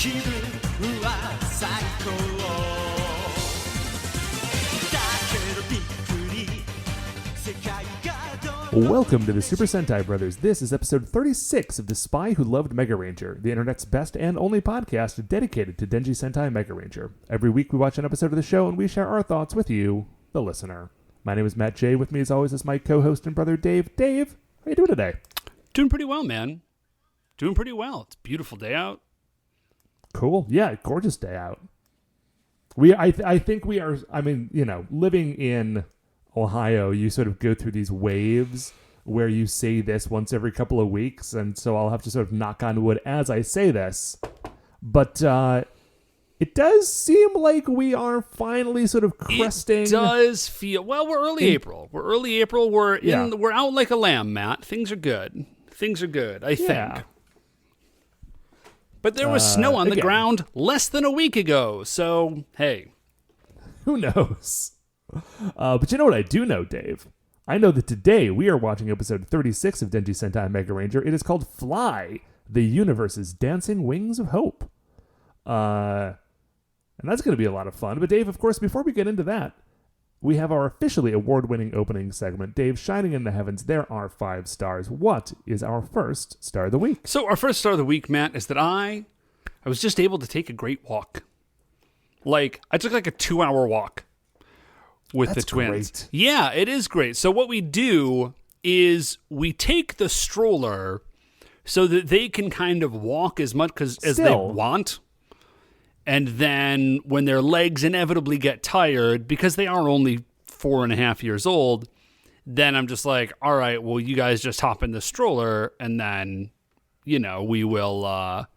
気分は最高だけどびっくり世界がどう Welcome to the Super Sentai Brothers. This is episode 36 of The Spy Who Loved Megaranger, the internet's best and only podcast dedicated to Denji Sentai Megaranger. Every week we watch an episode of the show and we share our thoughts with you, the listener. My name is Matt J. With me as always is my co-host and brother Dave. Dave, how you doing today? Doing pretty well, man. Doing pretty well. It's a beautiful day out. Cool. Yeah, gorgeous day out. I think we are, I mean, you know, living in Ohio, you sort of go through these waves where you say this once every couple of weeks, and so I'll have to sort of knock on wood as I say this. But it does seem like we are finally sort of cresting. It does feel, well, we're early April. We're out like a lamb, Matt. Things are good. I think. But there was snow on the ground less than a week ago, so hey. Who knows? But you know what I do know, Dave? I know that today we are watching episode 36 of Denji Sentai Megaranger. It is called Fly, the Universe's Dancing Wings of Hope. And that's going to be a lot of fun. But Dave, of course, before we get into that, we have our officially award-winning opening segment. Dave, shining in the heavens, there are 5 stars. What is our first star of the week? So our first star of the week, Matt, is that I was just able to take a great walk. Like, I took like a 2-hour walk with the twins. Great. Yeah, it is great. So what we do is we take the stroller so that they can kind of walk as much as they want. And then when their legs inevitably get tired, because they are only 4.5 years old, then I'm just like, all right, well, you guys just hop in the stroller and then, you know, we will... I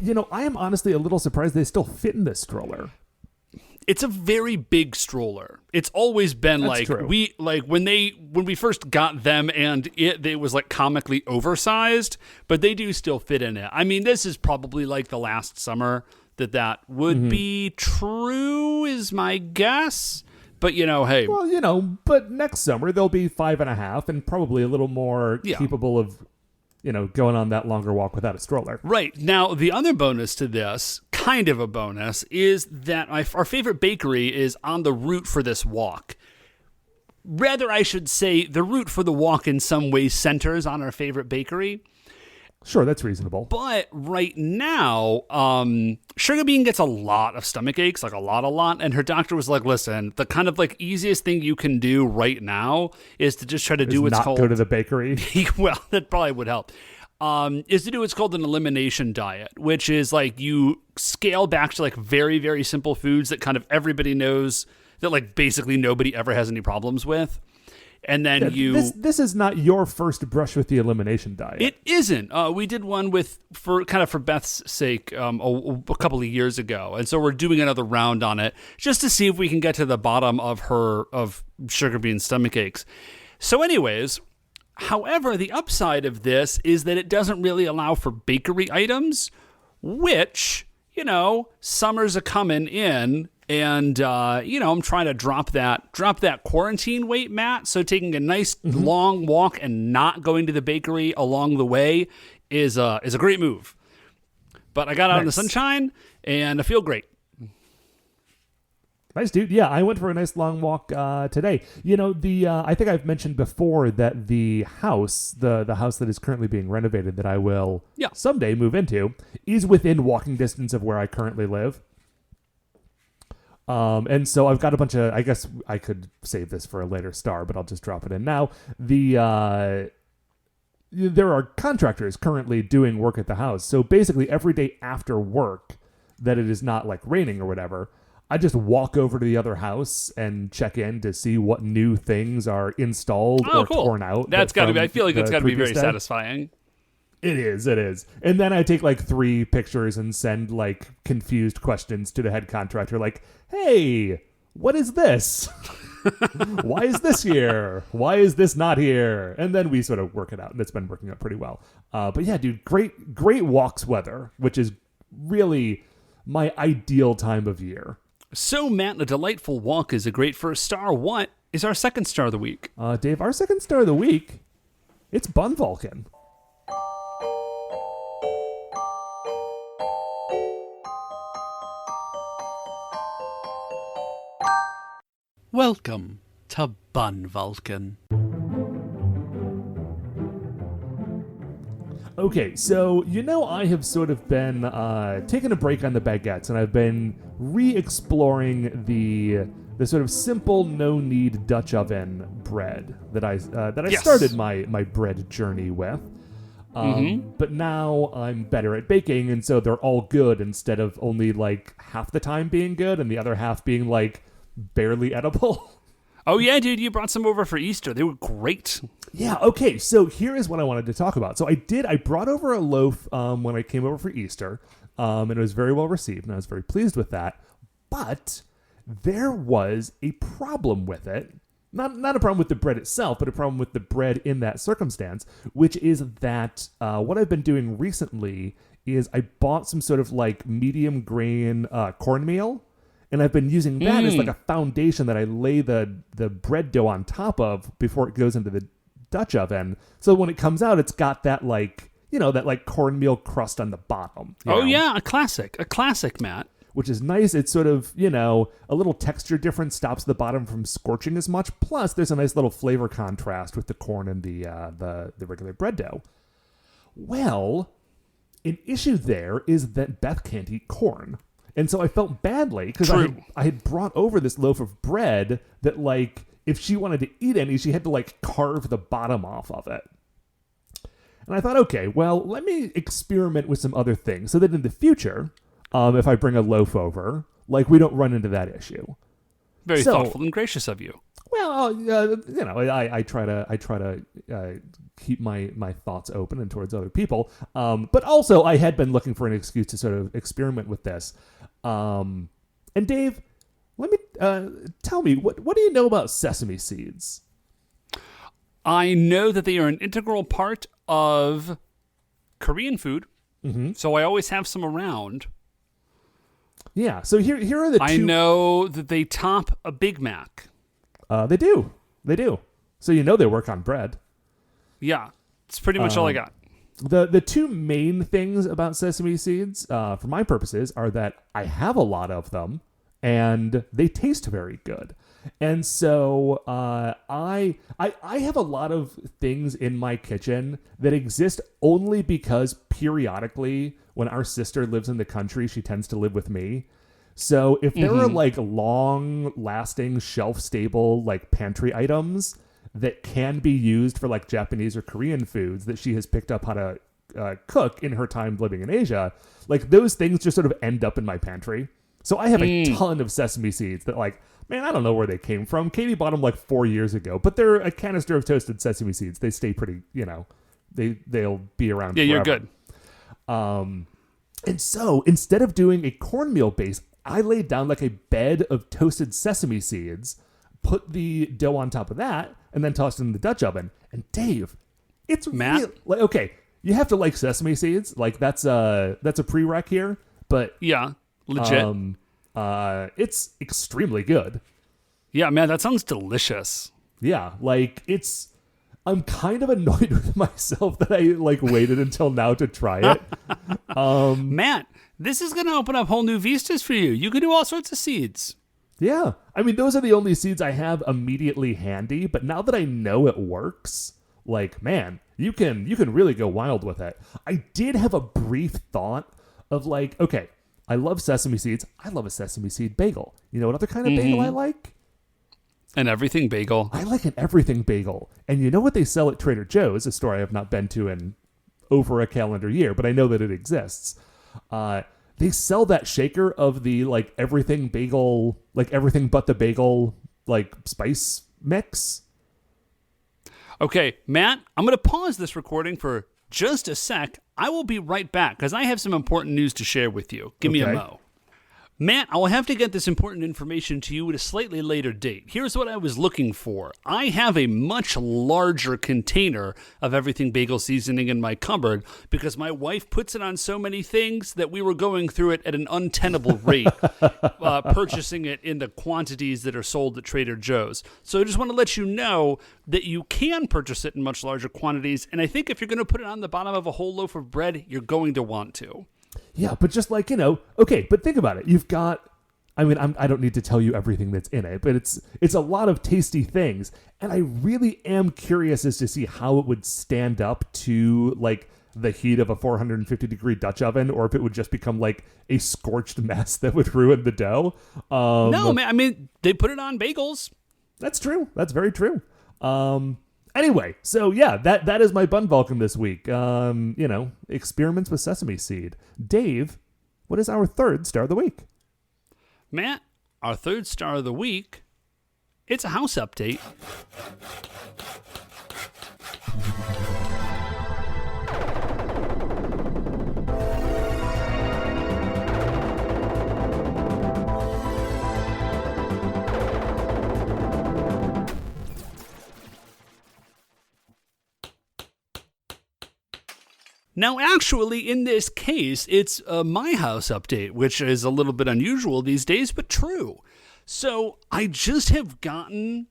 am honestly a little surprised they still fit in this stroller. It's a very big stroller. It's always been That's true. When we first got them and it was like comically oversized, but they do still fit in it. I mean, this is probably like the last summer that would be true is my guess. But hey. Well, but next summer they'll be 5.5 and probably a little more capable of, going on that longer walk without a stroller. Right. Now, the other bonus to this, kind of a bonus, is that our favorite bakery is on the route for this walk. Rather, I should say, the route for the walk in some ways centers on our favorite bakery. Sure, that's reasonable. But right now, Sugar Bean gets a lot of stomach aches, like a lot. And her doctor was like, listen, the kind of like easiest thing you can do right now is to just try to do what's called... go to the bakery? Well, that probably would help. Is to do what's called an elimination diet, which is like you scale back to like very, very simple foods that kind of everybody knows that like basically nobody ever has any problems with. And then This is not your first brush with the elimination diet. It isn't. We did one for Beth's sake a couple of years ago, and so we're doing another round on it just to see if we can get to the bottom of Sugar Bean's stomach aches. So, anyways, however, the upside of this is that it doesn't really allow for bakery items, which summer's a coming in. And, I'm trying to drop that quarantine weight, Matt. So taking a nice long walk and not going to the bakery along the way is a great move. But I got out in the sunshine and I feel great. Nice, dude. Yeah, I went for a nice long walk today. I think I've mentioned before that the house, the house that is currently being renovated that I will someday move into, is within walking distance of where I currently live. And so I've got a bunch of, I guess I could save this for a later star, but I'll just drop it in now. There are contractors currently doing work at the house. So basically every day after work that it is not like raining or whatever, I just walk over to the other house and check in to see what new things are installed or torn out. That's got to be, I feel like that's got to be very satisfying. It is. And then I take like 3 pictures and send like confused questions to the head contractor like, hey, what is this? Why is this here? Why is this not here? And then we sort of work it out, and it's been working out pretty well. But yeah, dude, great walks weather, which is really my ideal time of year. So, Matt, a delightful walk is a great first star. What is our second star of the week? Dave, our second star of the week, it's Bun Vulcan. Welcome to Bun Vulcan. Okay, so I have sort of been taking a break on the baguettes, and I've been re-exploring the sort of simple, no-need Dutch oven bread that I Yes. started my bread journey with. But now I'm better at baking, and so they're all good instead of only like half the time being good and the other half being like barely edible. Oh, yeah, dude, you brought some over for Easter. They were great. Yeah, okay, so here is what I wanted to talk about. So I brought over a loaf when I came over for Easter, and it was very well received, and I was very pleased with that. But there was a problem with it. Not a problem with the bread itself, but a problem with the bread in that circumstance, which is that what I've been doing recently is I bought some sort of like medium grain cornmeal, and I've been using that as like a foundation that I lay the bread dough on top of before it goes into the Dutch oven. So when it comes out, it's got that like, that like cornmeal crust on the bottom. Oh, yeah, a classic, Matt. Which is nice. It's sort of, a little texture difference, stops the bottom from scorching as much. Plus, there's a nice little flavor contrast with the corn and the regular bread dough. Well, an issue there is that Beth can't eat corn. And so I felt badly because I had brought over this loaf of bread that, like, if she wanted to eat any, she had to, like, carve the bottom off of it. And I thought, okay, well, let me experiment with some other things so that in the future, if I bring a loaf over, like, we don't run into that issue. Very thoughtful and gracious of you. Well, I try to keep my thoughts open and towards other people. But also, I had been looking for an excuse to sort of experiment with this. And Dave, let me tell me what do you know about sesame seeds? I know that they are an integral part of Korean food, so I always have some around. Yeah. So here are the two. I know that they top a Big Mac. They do. So they work on bread. Yeah, it's pretty much all I got. The two main things about sesame seeds, for my purposes, are that I have a lot of them, and they taste very good. And so I have a lot of things in my kitchen that exist only because periodically, when our sister lives in the country, she tends to live with me. So if there are like long-lasting, shelf-stable like pantry items that can be used for like Japanese or Korean foods that she has picked up how to cook in her time living in Asia, like those things just sort of end up in my pantry. So I have a ton of sesame seeds that, like, man, I don't know where they came from. Katie bought them like 4 years ago, but they're a canister of toasted sesame seeds. They stay pretty, they'll be around forever. You're good. And so instead of doing a cornmeal base, I laid down like a bed of toasted sesame seeds, put the dough on top of that, and then tossed it in the Dutch oven. And Dave, it's Matt? like, okay, you have to like sesame seeds. Like that's a prereq here, but Yeah, legit. It's extremely good. Yeah, man, that sounds delicious. Yeah, like I'm kind of annoyed with myself that I like waited until now to try it. Matt, this is going to open up whole new vistas for you. You can do all sorts of seeds. Yeah, I mean, those are the only seeds I have immediately handy, but now that I know it works, like, man, you can really go wild with it. I did have a brief thought of like, okay, I love sesame seeds. I love a sesame seed bagel. You know what other kind of bagel I like? An everything bagel. I like an everything bagel. And you know what they sell at Trader Joe's, a store I have not been to in over a calendar year, but I know that it exists. They sell that shaker of the like everything bagel, like everything but the bagel, like spice mix. Okay, Matt, I'm going to pause this recording for just a sec. I will be right back because I have some important news to share with you. Give me a mo. Matt, I will have to get this important information to you at a slightly later date. Here's what I was looking for. I have a much larger container of everything bagel seasoning in my cupboard because my wife puts it on so many things that we were going through it at an untenable rate, purchasing it in the quantities that are sold at Trader Joe's. So I just want to let you know that you can purchase it in much larger quantities, and I think if you're going to put it on the bottom of a whole loaf of bread, you're going to want to. Yeah, but just like, okay, but think about it. You've got, I mean, I don't need to tell you everything that's in it, but it's a lot of tasty things. And I really am curious as to see how it would stand up to like the heat of a 450-degree Dutch oven, or if it would just become like a scorched mess that would ruin the dough. No, man. I mean, they put it on bagels. That's true. That's very true. Anyway, so yeah, that is my Bun Vulcan this week. Experiments with sesame seed. Dave, what is our third star of the week? Matt, our third star of the week, it's a house update. Now, actually, in this case, it's my house update, which is a little bit unusual these days, but true. So I just have gotten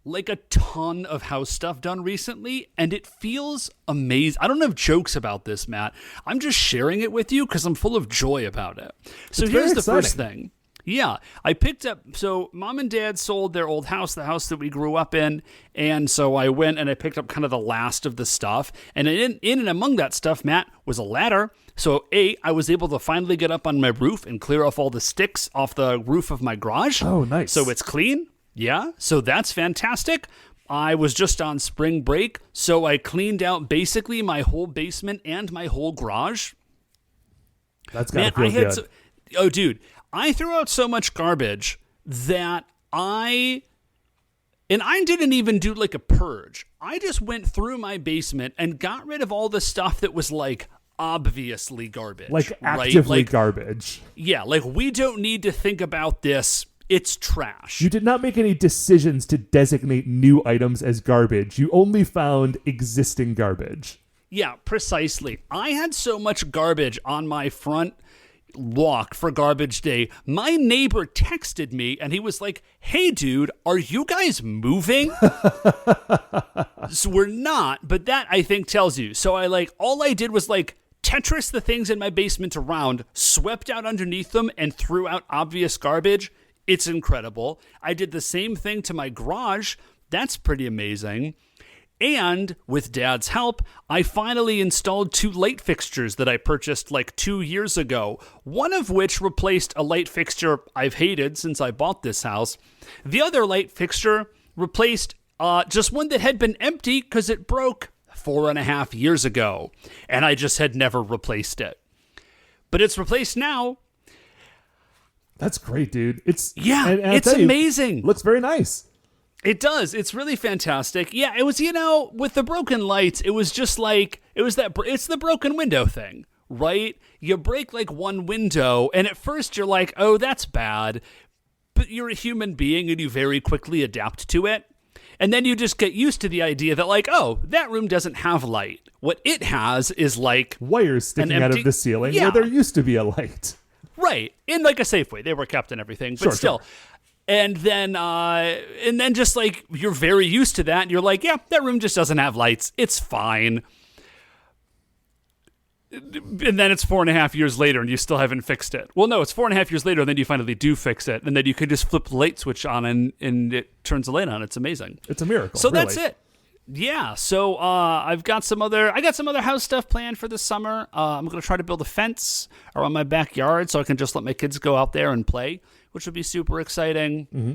like a ton of house stuff done recently, and it feels amazing. I don't have jokes about this, Matt. I'm just sharing it with you because I'm full of joy about it. So here's the first thing. Yeah, I picked up, so mom and dad sold their old house, the house that we grew up in, and so I went and I picked up kind of the last of the stuff, and in and among that stuff, Matt, was a ladder. So I was able to finally get up on my roof and clear off all the sticks off the roof of my garage. Oh, nice. So it's clean. Yeah, so that's fantastic. I was just on spring break, so I cleaned out basically my whole basement and my whole garage. That's gotta feel good. Oh, dude. I threw out so much garbage that I didn't even do like a purge. I just went through my basement and got rid of all the stuff that was like obviously garbage. Like actively garbage. Yeah, like we don't need to think about this. It's trash. You did not make any decisions to designate new items as garbage. You only found existing garbage. Yeah, precisely. I had so much garbage on my front walk for garbage day. My neighbor texted me and he was like, "Hey dude, are you guys moving?" So we're not, but that I think tells you. So all I did was like Tetris the things in my basement around, swept out underneath them and threw out obvious garbage. It's incredible. I did the same thing to my garage. That's pretty amazing. And with Dad's help, I finally installed 2 light fixtures that I purchased like 2 years ago, one of which replaced a light fixture I've hated since I bought this house. The other light fixture replaced just one that had been empty because it broke 4.5 years ago, and I just had never replaced it. But it's replaced now. That's great, dude. It's it's amazing. Looks very nice. It does. It's really fantastic. Yeah, it was, with the broken lights, it was just like, it's the broken window thing, right? You break like one window, and at first you're like, oh, that's bad. But you're a human being, and you very quickly adapt to it. And then you just get used to the idea that like, oh, that room doesn't have light. What it has is like wires sticking out of the ceiling where there used to be a light. Right. In like a Safeway. They were kept and everything, but still. Sure. And then just like you're very used to that, and you're like, yeah, that room just doesn't have lights. It's fine. And then it's 4.5 years later, and you still haven't fixed it. Well, no, it's 4.5 years later, and then you finally do fix it, and then you could just flip the light switch on, and it turns the light on. It's amazing. It's a miracle. So really. That's it. Yeah. So I got some other house stuff planned for this summer. I'm gonna try to build a fence around my backyard so I can just let my kids go out there and play, which would be super exciting. Mm-hmm.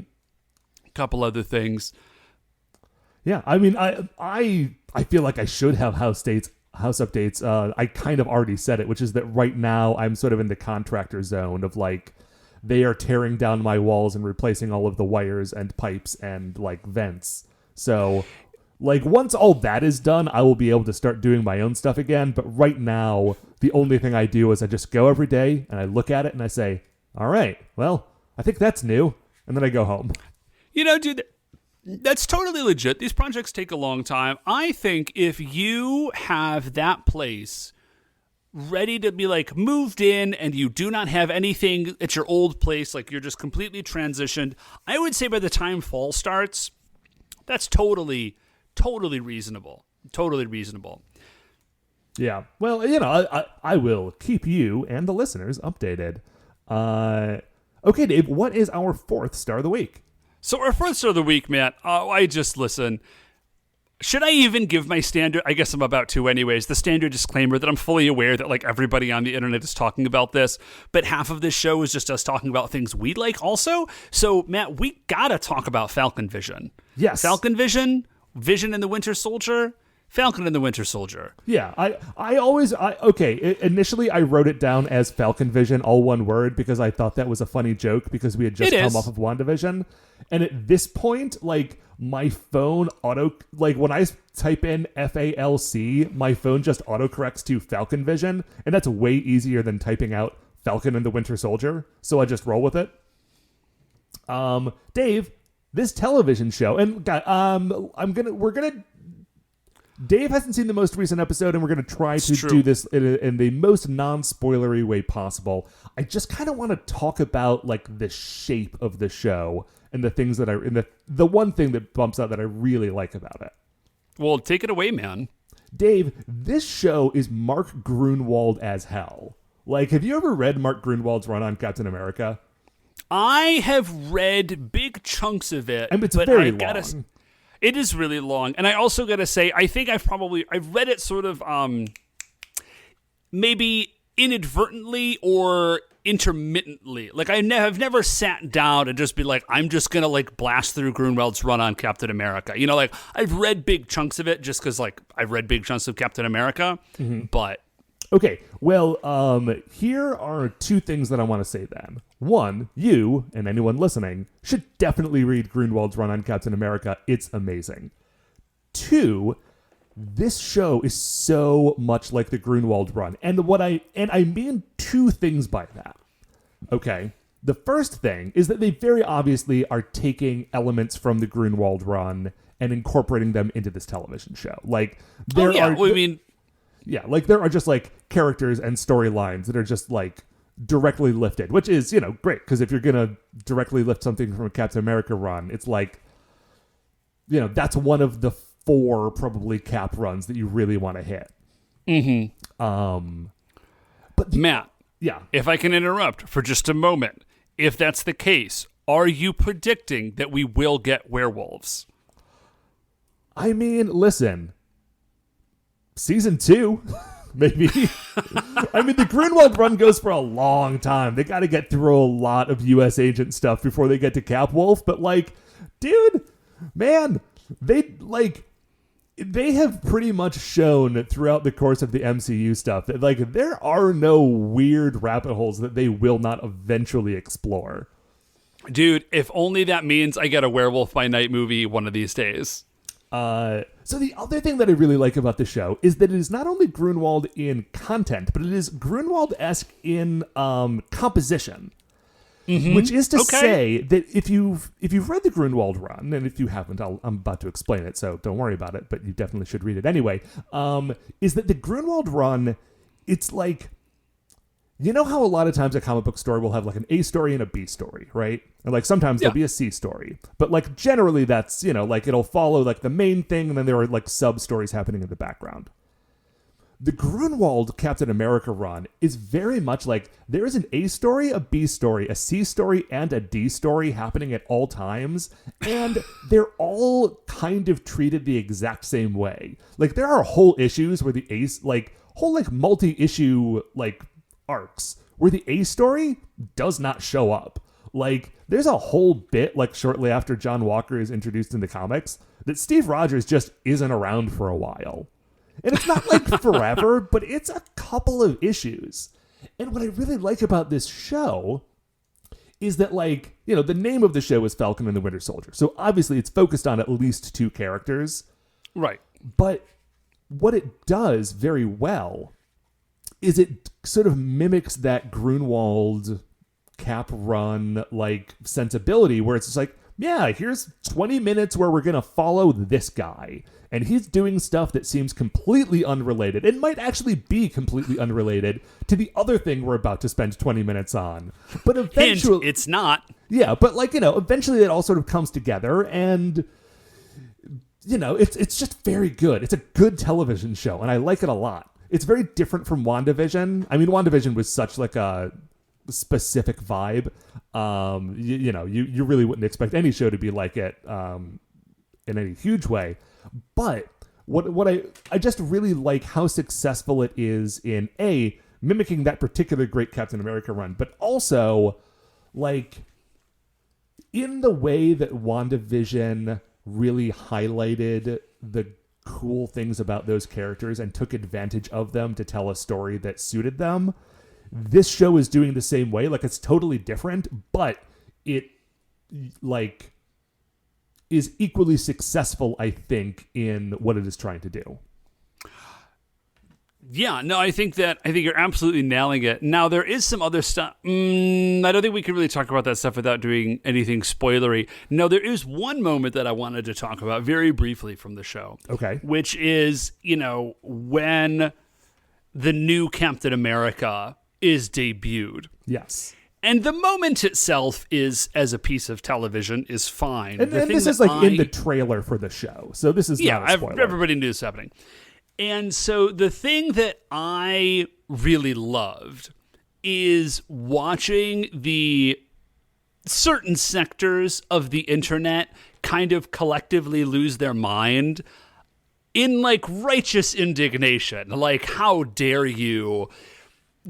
A couple other things. Yeah, I mean, I feel like I should have house updates. I kind of already said it, which is that right now I'm sort of in the contractor zone of like they are tearing down my walls and replacing all of the wires and pipes and like vents. So like once all that is done, I will be able to start doing my own stuff again. But right now, the only thing I do is I just go every day and I look at it and I say, all right, well, I think that's new. And then I go home. Dude, that's totally legit. These projects take a long time. I think if you have that place ready to be like moved in and you do not have anything at your old place, like you're just completely transitioned, I would say by the time fall starts, that's totally reasonable. Totally reasonable. Yeah. Well, I will keep you and the listeners updated. Okay, Dave, what is our fourth star of the week? So our fourth star of the week, Matt, I just listen. Should I even give my standard? I guess I'm about to anyways. The standard disclaimer that I'm fully aware that like everybody on the internet is talking about this, but half of this show is just us talking about things we like also. So Matt, we gotta talk about Falcon Vision. Yes. Falcon Vision, Vision and the Winter Soldier, Falcon and the Winter Soldier. Yeah, initially I wrote it down as Falcon Vision, all one word, because I thought that was a funny joke because we had just come off of WandaVision. And at this point, like, my phone when I type in FALC, my phone just autocorrects to Falcon Vision, and that's way easier than typing out Falcon and the Winter Soldier, so I just roll with it. Dave, this television show, and Dave hasn't seen the most recent episode, and we're going to try to do this in the most non-spoilery way possible. I just kind of want to talk about like the shape of the show and the things that the one thing that bumps out that I really like about it. Well, take it away, man. Dave, this show is Mark Grunwald as hell. Like, have you ever read Mark Grunwald's run on Captain America? I have read big chunks of it, and it's but very long. It is really long, and I also got to say, I think I've read it sort of maybe inadvertently or intermittently. Like I've never sat down and just be like, I'm just gonna like blast through Grunwald's run on Captain America. You know, like I've read big chunks of it just because like I've read big chunks of Captain America, but. Okay, well, here are two things that I want to say then. One, you, and anyone listening, should definitely read Grunwald's run on Captain America. It's amazing. Two, this show is so much like the Grunwald run. And I mean two things by that. Okay, the first thing is that they very obviously are taking elements from the Grunwald run and incorporating them into this television show. Like, there Yeah, like there are just like characters and storylines that are just like directly lifted, which is, great, because if you're going to directly lift something from a Captain America run, it's like, that's one of the 4 probably Cap runs that you really want to hit. But Matt, yeah, if I can interrupt for just a moment, if that's the case, are you predicting that we will get werewolves? I mean, listen. Season 2, maybe. I mean, the Grunwald run goes for a long time. They got to get through a lot of U.S. agent stuff before they get to Capwolf. But, like, dude, man, they have pretty much shown throughout the course of the MCU stuff that, like, there are no weird rabbit holes that they will not eventually explore. Dude, if only that means I get a Werewolf by Night movie one of these days. So the other thing that I really like about the show is that it is not only Grunwald in content, but it is Grunwald-esque in composition. Which is to say that if you've read the Grunwald run, and if you haven't, I'm about to explain it, so don't worry about it, but you definitely should read it anyway, is that the Grunwald run, it's like, you know how a lot of times a comic book story will have like an A story and a B story, right? And like sometimes there'll be a C story. But like generally that's, like it'll follow like the main thing and then there are like sub-stories happening in the background. The Grunwald Captain America run is very much like there is an A story, a B story, a C story, and a D story happening at all times. And they're all kind of treated the exact same way. Like there are whole issues where the A's like whole like multi-issue like arcs where the A story does not show up. Like there's a whole bit like shortly after John Walker is introduced in the comics that Steve Rogers just isn't around for a while. And it's not like forever, but it's a couple of issues. And what I really like about this show is that, like, the name of the show is Falcon and the Winter Soldier. So obviously it's focused on at least 2 characters. Right. But what it does very well is it sort of mimics that Grunwald Cap run, like, sensibility where it's just like, yeah, here's 20 minutes where we're going to follow this guy. And he's doing stuff that seems completely unrelated. It might actually be completely unrelated to the other thing we're about to spend 20 minutes on. But eventually... Hint, it's not. Yeah, but like, eventually it all sort of comes together and, it's just very good. It's a good television show and I like it a lot. It's very different from WandaVision. I mean, WandaVision was such like a specific vibe. You really wouldn't expect any show to be like it in any huge way. But what I just really like how successful it is in mimicking that particular great Captain America run, but also like in the way that WandaVision really highlighted the cool things about those characters and took advantage of them to tell a story that suited them. This show is doing the same way. Like, it's totally different, but it like is equally successful, I think, in what it is trying to do. Yeah, no, I think you're absolutely nailing it. Now, there is some other stuff. I don't think we can really talk about that stuff without doing anything spoilery. No, there is one moment that I wanted to talk about very briefly from the show. Okay. Which is, when the new Captain America is debuted. Yes. And the moment itself is, as a piece of television, is fine. And this is like in the trailer for the show. So this is not a spoiler. Everybody knew this happening. And so the thing that I really loved is watching the certain sectors of the internet kind of collectively lose their mind in like righteous indignation. Like, how dare you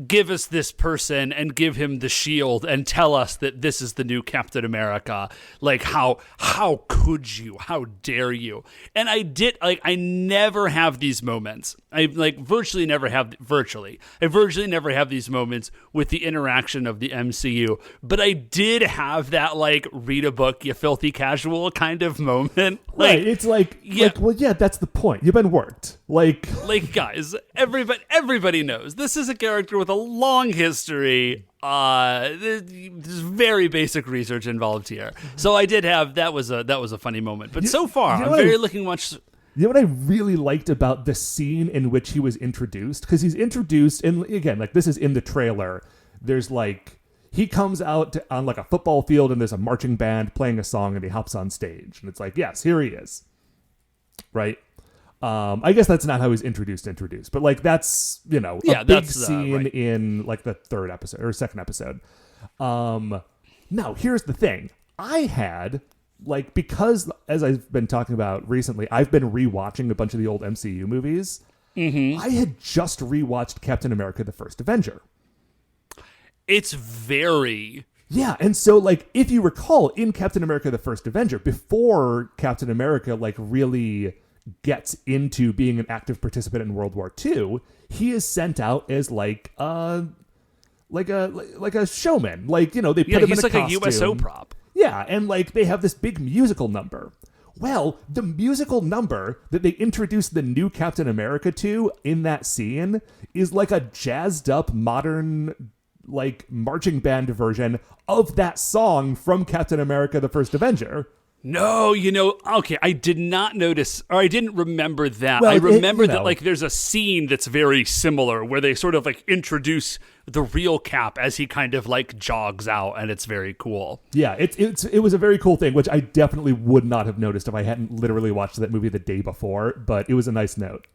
give us this person and give him the shield and tell us that this is the new Captain America. Like, how could you? How dare you? And I never have these moments. I virtually never have these moments with the interaction of the MCU. But I did have that, like, read a book, you filthy casual kind of moment. Right. It's that's the point. You've been worked. Like, guys, everybody knows this is a character with a long history. There's very basic research involved here. So I did have that was a funny moment. But so far, I'm very looking much. You know what I really liked about the scene in which he was introduced? Because he's introduced, and again, like, this is in the trailer. There's like, he comes out on like a football field and there's a marching band playing a song and he hops on stage. And it's like, yes, here he is. Right? I guess that's not how he's introduced, but like, that's, a big scene right. in like the third episode or second episode. Now, here's the thing. I had, like, because as I've been talking about recently, I've been rewatching a bunch of the old MCU movies. Mm-hmm. I had just rewatched Captain America: The First Avenger. It's very... Yeah, and so, like, if you recall, in Captain America: The First Avenger, before Captain America, like, really gets into being an active participant in World War II, he is sent out as like a showman. Like, they put him in a costume. He's like a USO prop. Yeah, and like they have this big musical number. Well, the musical number that they introduced the new Captain America to in that scene is like a jazzed up modern like marching band version of that song from Captain America: The First Avenger. No, okay, I did not notice, or I didn't remember that. Well, I remember that, like, there's a scene that's very similar where they sort of, like, introduce the real Cap as he kind of, like, jogs out, and it's very cool. Yeah, it was a very cool thing, which I definitely would not have noticed if I hadn't literally watched that movie the day before, but it was a nice note.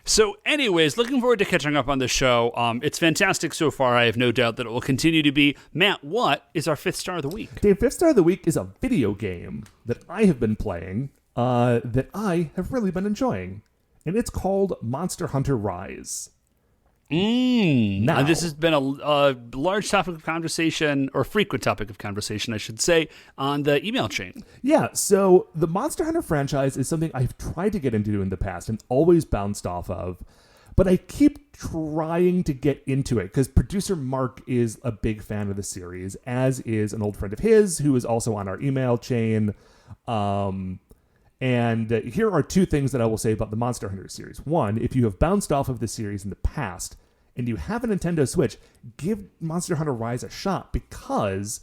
So anyways, looking forward to catching up on the show. It's fantastic so far. I have no doubt that it will continue to be. Matt, what is our fifth star of the week? Dave, fifth star of the week is a video game that I have been playing that I have really been enjoying. And it's called Monster Hunter Rise. Now, this has been a large topic of conversation, or frequent topic of conversation, I should say, on the email chain. Yeah, so the Monster Hunter franchise is something I've tried to get into in the past and always bounced off of, but I keep trying to get into it because producer Mark is a big fan of the series, as is an old friend of his who is also on our email chain. And here are two things that I will say about the Monster Hunter series. One, if you have bounced off of the series in the past and you have a Nintendo Switch, give Monster Hunter Rise a shot because,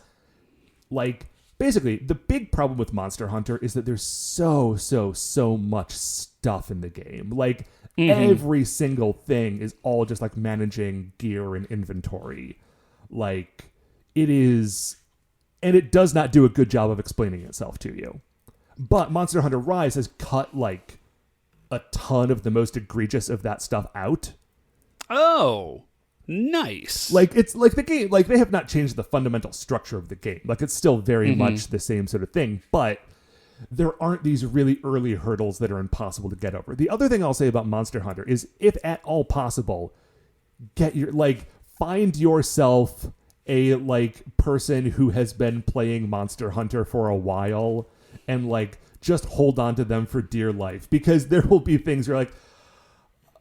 like, basically, the big problem with Monster Hunter is that there's so much stuff in the game. Like, every single thing is all just, like, managing gear and inventory. Like, it is... And it does not do a good job of explaining itself to you. But Monster Hunter Rise has cut, like, a ton of the most egregious of that stuff out. Oh, Nice. Like, it's like the game, like, they have not changed the fundamental structure of the game. Like, it's still very much the same sort of thing, but there aren't these really early hurdles that are impossible to get over. The other thing I'll say about Monster Hunter is, if at all possible, find yourself a, like, person who has been playing Monster Hunter for a while and, like, just hold on to them for dear life. Because there will be things where you're like,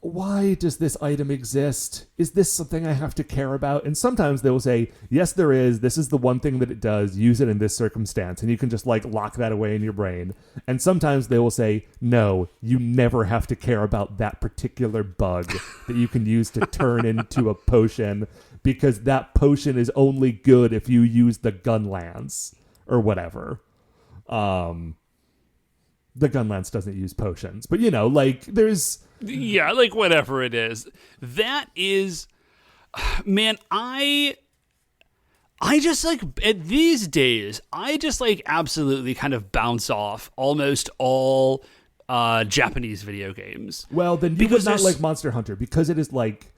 why does this item exist? Is this something I have to care about? And sometimes they will say, yes, there is. This is the one thing that it does. Use it in this circumstance. And you can just, like, lock that away in your brain. And sometimes they will say, no, you never have to care about that particular bug that you can use to turn into a potion, because that potion is only good if you use the gun lance or whatever. The gun lance doesn't use potions, but, you know, like, there's... Yeah, like, whatever it is. That is... Man, I just, like, these days, I just, like, absolutely kind of bounce off almost all Japanese video games. Well, then you would not like Monster Hunter, because it is, like...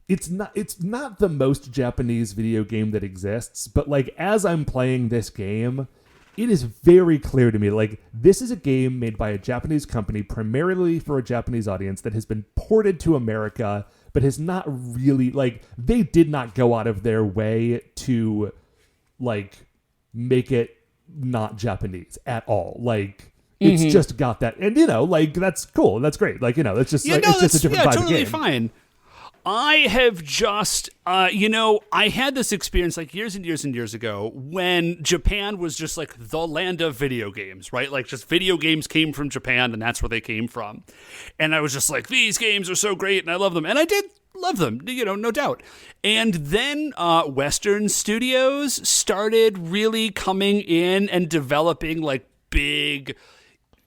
It's not the most Japanese video game that exists, but, like, as I'm playing this game, it is very clear to me, like, this is a game made by a Japanese company primarily for a Japanese audience that has been ported to America, but has not really, like, they did not go out of their way to, like, make it not Japanese at all. Like, it's just got that, and, you know, like, that's cool, that's great. Like, you know, it's just, like, it's just a different vibe totally of game. Fine. I have just, I had this experience like years and years and years ago when Japan was just like the land of video games, right? Like, just video games came from Japan, and that's where they came from. And I was just like, these games are so great and I love them. And I did love them, you know, no doubt. And then Western studios started really coming in and developing, like, big,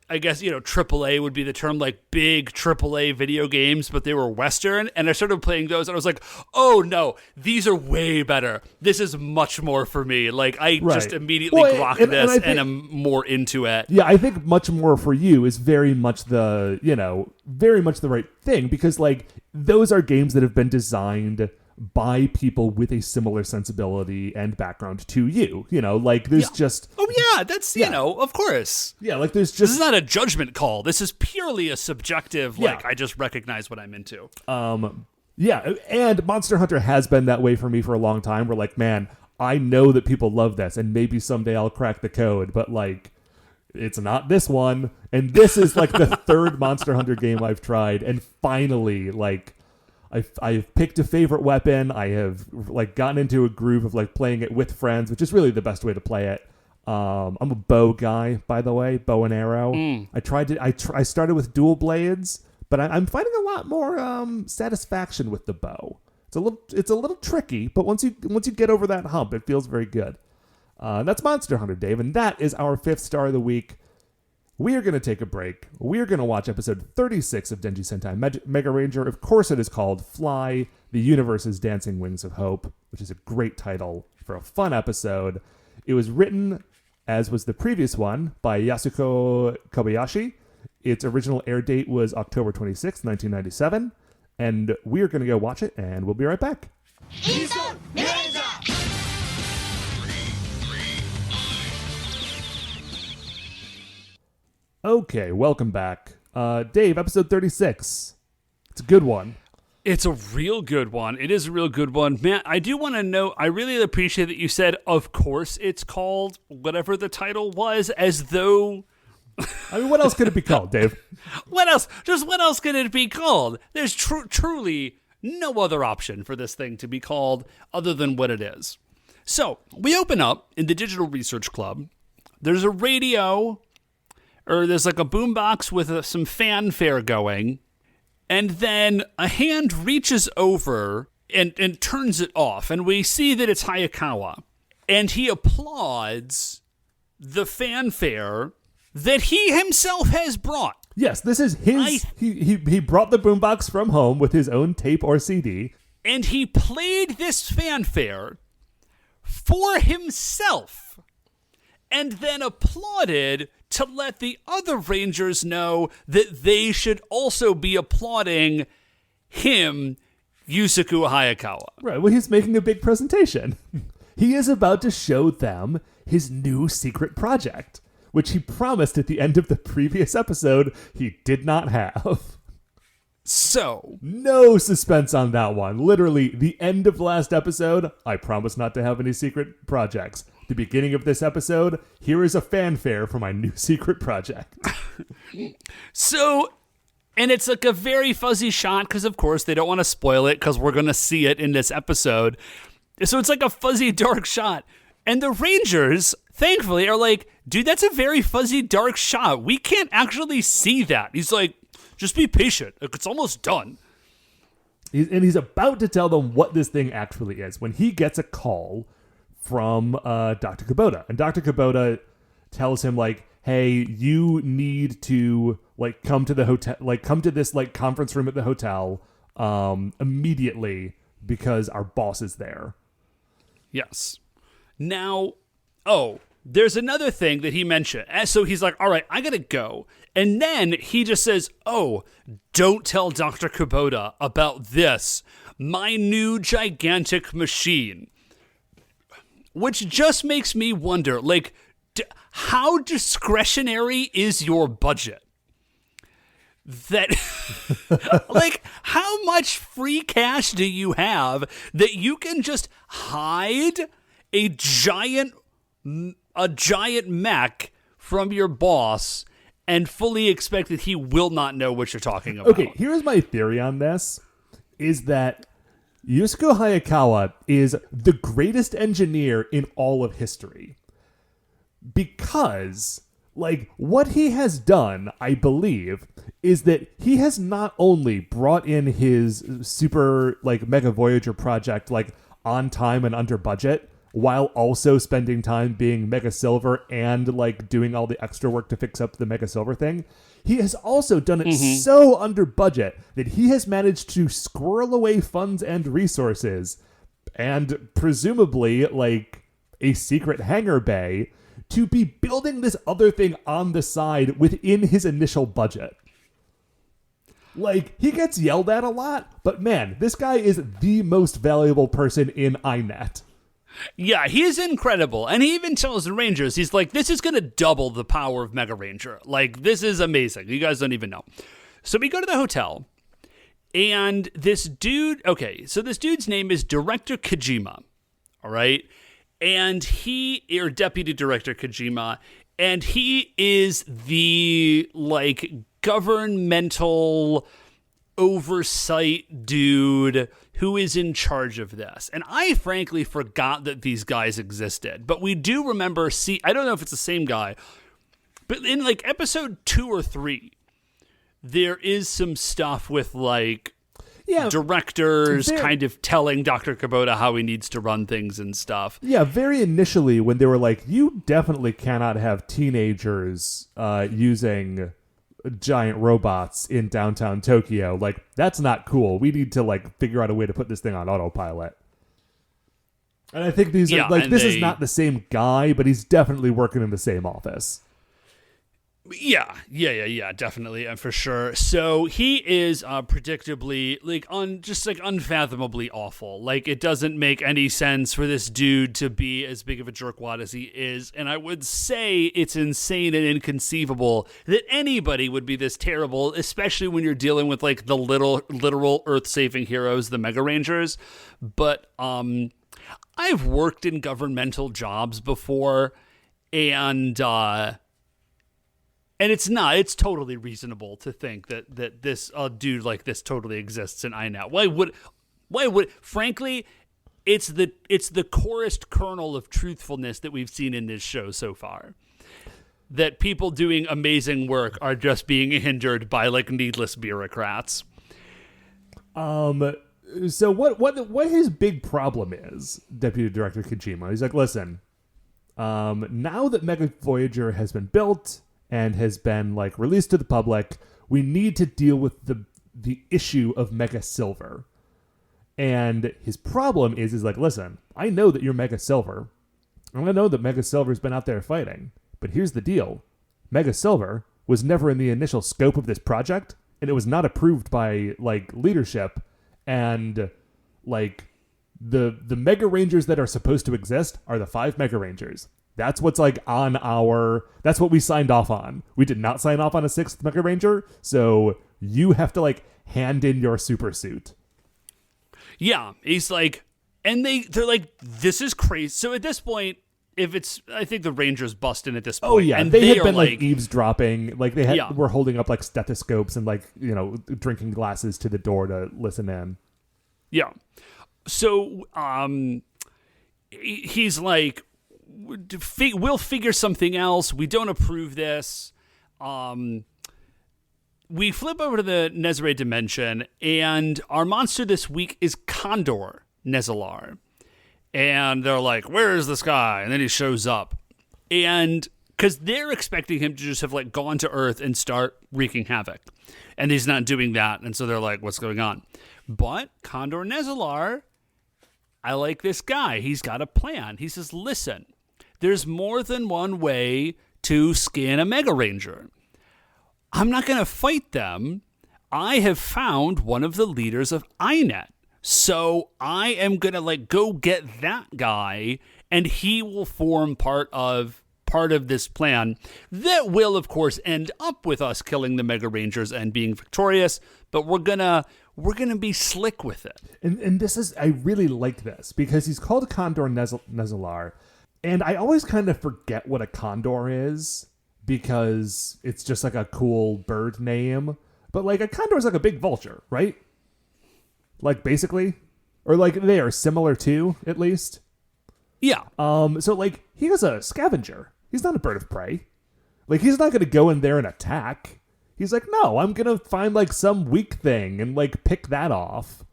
I guess, you know, AAA would be the term, like, big AAA video games, but they were Western, and I started playing those, and I was like, oh, no, these are way better. This is much more for me. Like, I just immediately grok this, and I'm more into it. Yeah, I think much more for you is very much the, you know, very much the right thing, because, like, those are games that have been designed by people with a similar sensibility and background to you. You know, like, there's just... Oh, yeah, that's, you know, of course. Yeah, like, there's just... This is not a judgment call. This is purely a subjective, like, I just recognize what I'm into. Yeah, and Monster Hunter has been that way for me for a long time. We're like, man, I know that people love this, and maybe someday I'll crack the code, but, like, it's not this one. And this is, like, the third Monster Hunter game I've tried, and finally, like... I've picked a favorite weapon. I have, like, gotten into a groove of, like, playing it with friends, which is really the best way to play it. I'm a bow guy, by the way, bow and arrow. I started with dual blades, but I'm finding a lot more satisfaction with the bow. It's a little tricky, but once you get over that hump, it feels very good. That's Monster Hunter, Dave, and that is our 5th star of the week. We are going to take a break. We are going to watch episode 36 of Denji Sentai Megaranger. Of course, it is called Fly, the Universe's Dancing Wings of Hope, which is a great title for a fun episode. It was written, as was the previous one, by Yasuko Kobayashi. Its original air date was October 26, 1997. And we are going to go watch it, and we'll be right back. Okay, welcome back. Dave, episode 36. It's a good one. It's a real good one. It is a real good one. Matt, I do want to note, I really appreciate that you said, of course it's called whatever the title was, as though... I mean, what else could it be called, Dave? What else? Just what else could it be called? There's truly no other option for this thing to be called other than what it is. So, we open up in the Digital Research Club. There's a radio... or there's like a boombox with some fanfare going, and then a hand reaches over and turns it off, and we see that it's Hayakawa, and he applauds the fanfare that he himself has brought. Yes, this is his... He brought the boombox from home with his own tape or CD. And he played this fanfare for himself, and then applauded to let the other Rangers know that they should also be applauding him Yusaku Hayakawa. Right. Well, he's making a big presentation. He is about to show them his new secret project, which he promised at the end of the previous episode he did not have. So, no suspense on that one. Literally, the end of last episode, I promise not to have any secret projects. The beginning of this episode, here is a fanfare for my new secret project. So, and it's like a very fuzzy shot because, of course, they don't want to spoil it because we're going to see it in this episode. So it's like a fuzzy, dark shot. And the Rangers, thankfully, are like, dude, that's a very fuzzy, dark shot. We can't actually see that. He's like, just be patient. It's almost done. He's about to tell them what this thing actually is when he gets a call from Dr. Kubota. And Dr. Kubota tells him, like, hey, you need to, like, come to the hotel, like, come to this, like, conference room at the hotel immediately because our boss is there. Yes. Now, there's another thing that he mentioned. So he's like, all right, I gotta go. And then he just says, don't tell Dr. Kubota about this, my new gigantic machine. Which just makes me wonder, like, how discretionary is your budget? That, like, how much free cash do you have that you can just hide a giant mech from your boss and fully expect that he will not know what you're talking about? Okay, here's my theory on this, is that Yusuke Hayakawa is the greatest engineer in all of history. Because, like, what he has done, I believe, is that he has not only brought in his super, like, Mega Voyager project, like, on time and under budget, while also spending time being Mega Silver and, like, doing all the extra work to fix up the Mega Silver thing. He has also done it so under budget that he has managed to squirrel away funds and resources and presumably, like, a secret hangar bay to be building this other thing on the side within his initial budget. Like, he gets yelled at a lot, but man, this guy is the most valuable person in INET. Yeah, he is incredible. And he even tells the Rangers, he's like, this is going to double the power of Megaranger. Like, this is amazing. You guys don't even know. So we go to the hotel, and this dude, so this dude's name is Director Kojima, all right? And or Deputy Director Kojima, and he is the, like, governmental oversight dude who is in charge of this. And I frankly forgot that these guys existed. But we do remember, I don't know if it's the same guy, but in, like, episode 2 or 3, there is some stuff with, like, directors kind of telling Dr. Kubota how he needs to run things and stuff. Yeah, very initially when they were like, you definitely cannot have teenagers using giant robots in downtown Tokyo. Like, that's not cool. We need to, like, figure out a way to put this thing on autopilot. And I think these are, like, this is not the same guy, but he's definitely working in the same office. Yeah, definitely, and for sure. So he is predictably, like, just like unfathomably awful. Like, it doesn't make any sense for this dude to be as big of a jerkwad as he is, and I would say it's insane and inconceivable that anybody would be this terrible, especially when you're dealing with, like, the literal Earth-saving heroes, the Megarangers. But I've worked in governmental jobs before, and it's totally reasonable to think that this dude like this totally exists in INET. Why would, frankly, it's the corest kernel of truthfulness that we've seen in this show so far. That people doing amazing work are just being hindered by, like, needless bureaucrats. So what his big problem is, Deputy Director Kojima, he's like, listen, now that Mega Voyager has been built and has been, like, released to the public, we need to deal with the issue of Mega Silver. And his problem is like, listen, I know that you're Mega Silver, and I know that Mega Silver's been out there fighting, but here's the deal. Mega Silver was never in the initial scope of this project, and it was not approved by, like, leadership, and like the Mega Rangers that are supposed to exist are the 5 Mega Rangers. That's what's like on that's what we signed off on. We did not sign off on a 6th Mega Ranger, so you have to like hand in your super suit. Yeah, he's like, and they're like, this is crazy. So at this point, I think the Rangers bust in at this point. Oh yeah, and they had been like eavesdropping, like they were holding up like stethoscopes and like, you know, drinking glasses to the door to listen in. Yeah. So he's like, we'll figure something else. We don't approve this. We flip over to the Nezare dimension, and our monster this week is Condor Nezalar. And they're like, where is this guy? And then he shows up. And because they're expecting him to just have like gone to Earth and start wreaking havoc. And he's not doing that. And so they're like, what's going on? But Condor Nezalar, I like this guy. He's got a plan. He says, listen, there's more than one way to skin a Mega Ranger. I'm not going to fight them. I have found one of the leaders of INET. So I am going to like go get that guy, and he will form part of this plan that will, of course, end up with us killing the Mega Rangers and being victorious, but we're going to be slick with it. And this is, I really like this because he's called Condor Nezalar, and I always kind of forget what a condor is because it's just like a cool bird name, but like a condor is like a big vulture, right? Like basically, or like they are similar to, at least. Yeah. So like he is a scavenger. He's not a bird of prey. Like he's not going to go in there and attack. He's like, no, I'm going to find like some weak thing and like pick that off.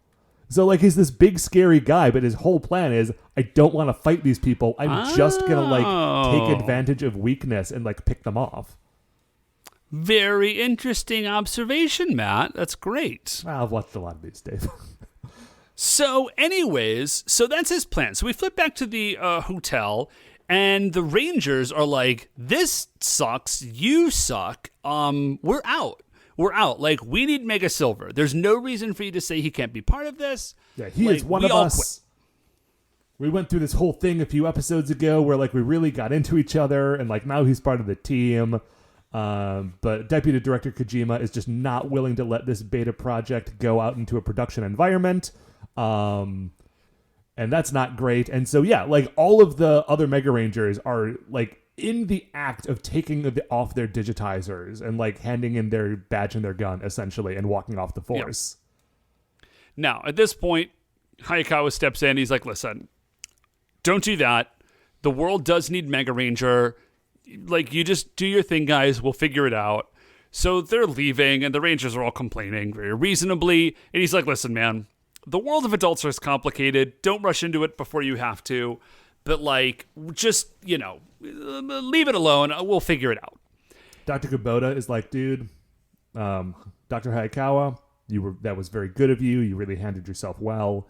So like he's this big scary guy, but his whole plan is I don't want to fight these people. I'm just going to like take advantage of weakness and like pick them off. Very interesting observation, Matt. That's great. I've watched a lot of these, Dave. So anyways, so that's his plan. So we flip back to the hotel, and the Rangers are like, this sucks. You suck. We're out. We're out. Like, we need Mega Silver. There's no reason for you to say he can't be part of this. Yeah, he is one of us. Quit. We went through this whole thing a few episodes ago where, like, we really got into each other, and, like, now he's part of the team. But Deputy Director Kojima is just not willing to let this beta project go out into a production environment. And that's not great. And so, yeah, like all of the other Mega Rangers are like in the act of taking off their digitizers and like handing in their badge and their gun essentially and walking off the force. Yep. Now, at this point, Hayakawa steps in. He's like, listen, don't do that. The world does need Mega Ranger. Like, you just do your thing, guys. We'll figure it out. So they're leaving, and the Rangers are all complaining very reasonably. And he's like, listen, man, the world of adults is complicated. Don't rush into it before you have to. But, like, just, you know, leave it alone. We'll figure it out. Dr. Kubota is like, dude, Dr. Hayakawa, that was very good of you. You really handled yourself well.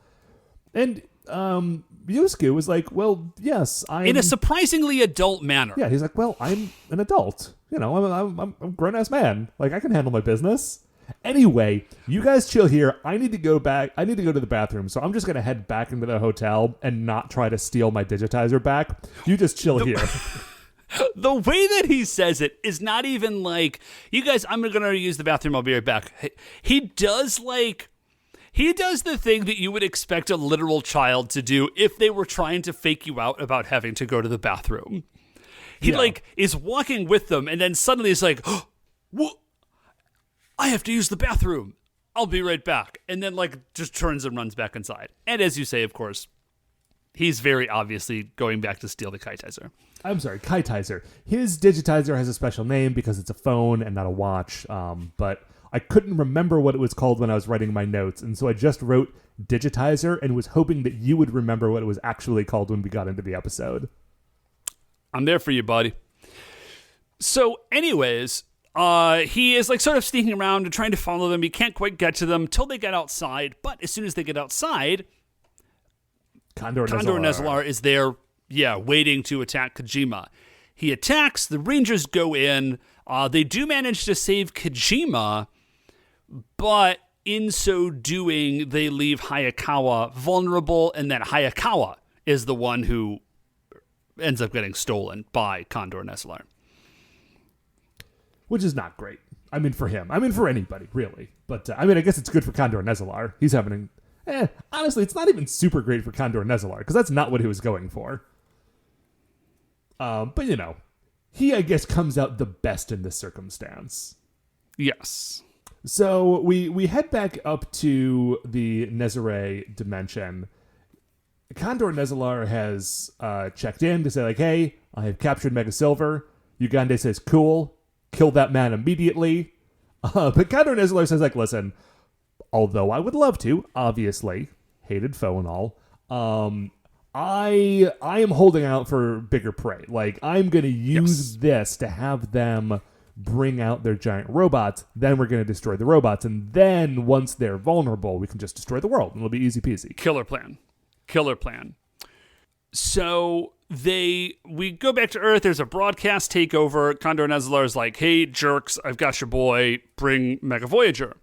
And Yusuke was like, well, yes, I'm... in a surprisingly adult manner. Yeah, he's like, well, I'm an adult. You know, I'm a grown-ass man. Like, I can handle my business. Anyway, you guys chill here. I need to go back. I need to go to the bathroom, so I'm just going to head back into the hotel and not try to steal my digitizer back. You just chill here. The way that he says it is not even like, you guys, I'm going to use the bathroom. I'll be right back. He does the thing that you would expect a literal child to do if they were trying to fake you out about having to go to the bathroom. He is walking with them, and then suddenly he's like, oh, what? I have to use the bathroom. I'll be right back. And then just turns and runs back inside. And as you say, of course, he's very obviously going back to steal the Kaitizer. I'm sorry, Kaitizer. His digitizer has a special name because it's a phone and not a watch. But I couldn't remember what it was called when I was writing my notes. And so I just wrote digitizer and was hoping that you would remember what it was actually called when we got into the episode. I'm there for you, buddy. So anyways, he is sort of sneaking around and trying to follow them. He can't quite get to them till they get outside. But as soon as they get outside, Condor Nezalar is there, waiting to attack Kojima. He attacks. The Rangers go in. They do manage to save Kojima, but in so doing, they leave Hayakawa vulnerable, and then Hayakawa is the one who ends up getting stolen by Condor Nezalar. Which is not great. I mean, for him. I mean, for anybody, really. But, I mean, I guess it's good for Condor Nezalar. He's having... honestly, it's not even super great for Condor Nezalar, because that's not what he was going for. But, you know, he, I guess, comes out the best in this circumstance. Yes. So we head back up to the Nezare dimension. Condor Nezalar has checked in to say, like, hey, I have captured Mega Silver. Ugande says, cool, kill that man immediately. But Condor Nezalar says, like, listen, although I would love to, obviously, hated foe and all, I am holding out for bigger prey. Like, I'm going to use this to have them bring out their giant robots. Then we're going to destroy the robots. And then once they're vulnerable, we can just destroy the world. And it'll be easy peasy. Killer plan. So we go back to Earth. There's a broadcast takeover. Condor Nezalar is like, hey, jerks, I've got your boy. Bring Mega Voyager.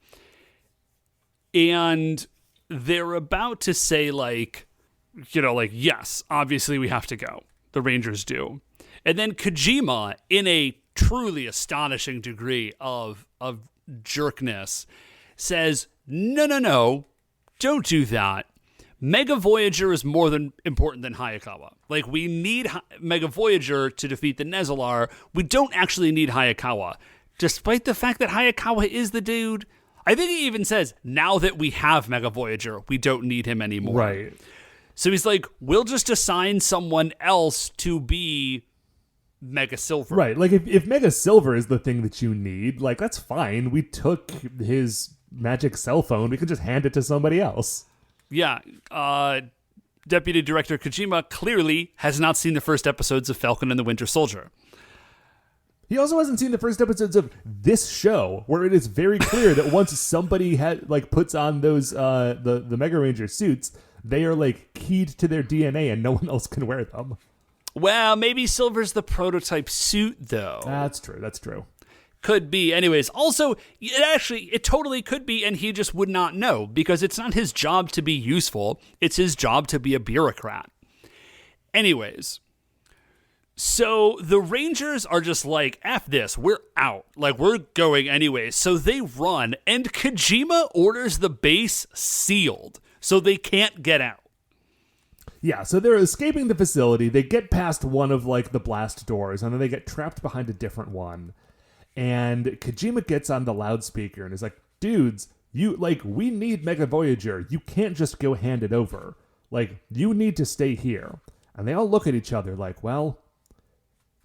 And they're about to say, like, you know, like, yes, obviously we have to go. The Rangers do. And then Kojima, in a truly astonishing degree of jerkness, says, no, don't do that. Mega Voyager is more than important than Hayakawa. Like, we need Mega Voyager to defeat the Nezalar. We don't actually need Hayakawa. Despite the fact that Hayakawa is the dude, I think he even says, now that we have Mega Voyager, we don't need him anymore. Right. So he's like, we'll just assign someone else to be Mega Silver. Right. Like, if Mega Silver is the thing that you need, like, that's fine. We took his magic cell phone. We could just hand it to somebody else. Yeah. Deputy Director Kojima clearly has not seen the first episodes of Falcon and the Winter Soldier. He also hasn't seen the first episodes of this show, where it is very clear that once somebody puts on those the Megaranger suits, they are like keyed to their DNA, and no one else can wear them. Well, maybe Silver's the prototype suit, though. That's true. Could be. Anyways, also, it totally could be, and he just would not know, because it's not his job to be useful. It's his job to be a bureaucrat. Anyways, so the Rangers are just like, F this, we're out. Like, we're going anyways. So they run, and Kojima orders the base sealed, so they can't get out. Yeah, so they're escaping the facility. They get past one of, like, the blast doors, and then they get trapped behind a different one. And Kojima gets on the loudspeaker and is like, dudes, we need Mega Voyager. You can't just go hand it over. Like, you need to stay here. And they all look at each other like, well,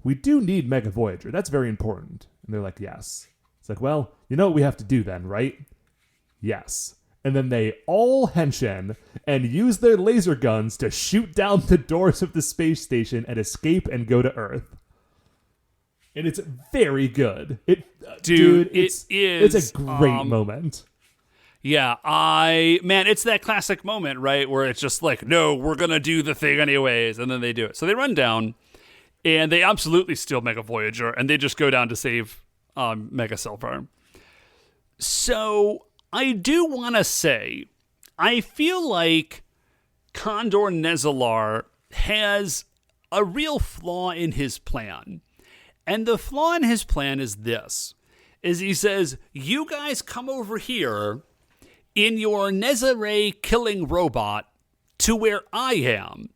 we do need Mega Voyager. That's very important. And they're like, yes. It's like, well, you know what we have to do then, right? Yes. And then they all henshin and use their laser guns to shoot down the doors of the space station and escape and go to Earth. And it's very good. It's a great moment. Yeah, it's that classic moment, right, where it's just like, no, we're going to do the thing anyways, and then they do it. So they run down, and they absolutely steal Mega Voyager, and they just go down to save Mega Silver. So I do want to say, I feel like Condor Nezalar has a real flaw in his plan. And the flaw in his plan is this, is he says, you guys come over here in your Nezare killing robot to where I am,